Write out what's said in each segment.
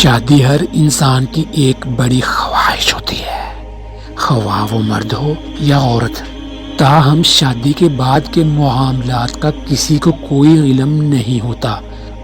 شادی ہر انسان کی ایک بڑی خواہش ہوتی ہے، خواہ وہ مرد ہو یا عورت۔ تاہم شادی کے بعد کے معاملات کا کسی کو کوئی علم نہیں ہوتا۔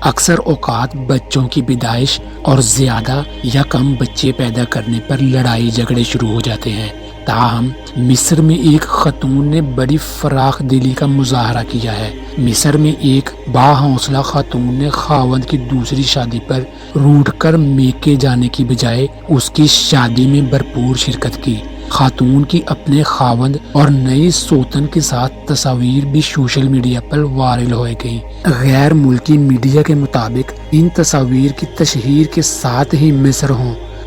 اکثر اوقات بچوں کی پیدائش اور زیادہ یا کم بچے پیدا کرنے پر لڑائی جھگڑے شروع ہو جاتے ہیں۔ تاہم مصر میں ایک خاتون نے بڑی فراخ دلی کا مظاہرہ کیا ہے۔ مصر میں ایک باحوصلہ خاتون نے خاوند کی دوسری شادی پر روٹھ کر میکے جانے کی بجائے اس کی شادی میں بھرپور شرکت کی۔ خاتون کی اپنے خاوند اور نئی سوتن کے ساتھ تصاویر بھی سوشل میڈیا پر وائرل ہو گئیں۔ غیر ملکی میڈیا کے مطابق ان تصاویر کی تشہیر کے ساتھ ہی مصر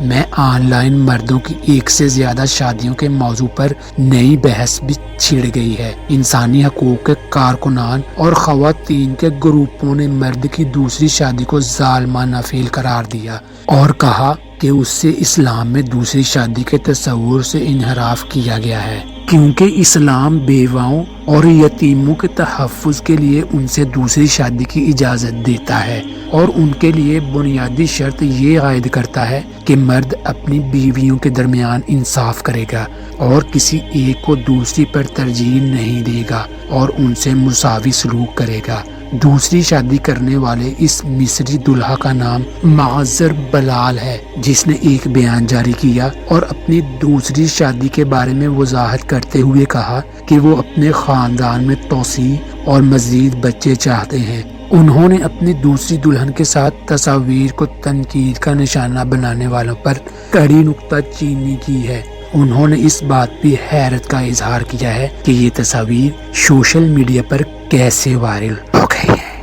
میں آن لائن مردوں کی ایک سے زیادہ شادیوں کے موضوع پر نئی بحث بھی چھڑ گئی ہے۔ انسانی حقوق کے کارکنان اور خواتین کے گروپوں نے مرد کی دوسری شادی کو ظالمانہ فعل قرار دیا اور کہا کہ اس سے اسلام میں دوسری شادی کے تصور سے انحراف کیا گیا ہے، کیونکہ اسلام بیواؤں اور یتیموں کے تحفظ کے لیے ان سے دوسری شادی کی اجازت دیتا ہے اور ان کے لیے بنیادی شرط یہ عائد کرتا ہے کہ مرد اپنی بیویوں کے درمیان انصاف کرے گا اور کسی ایک کو دوسری پر ترجیح نہیں دے گا اور ان سے مساوی سلوک کرے گا۔ دوسری شادی کرنے والے اس مصری دلہا کا نام معذر بلال ہے، جس نے ایک بیان جاری کیا اور اپنی دوسری شادی کے بارے میں وضاحت کرتے ہوئے کہا کہ وہ اپنے خاندان میں توسیع اور مزید بچے چاہتے ہیں۔ انہوں نے اپنی دوسری دلہن کے ساتھ تصاویر کو تنقید کا نشانہ بنانے والوں پر کڑی نکتہ چینی کی ہے۔ انہوں نے اس بات پہ حیرت کا اظہار کیا ہے کہ یہ تصاویر سوشل میڈیا پر کیسے وائرل ہو گئی ہیں۔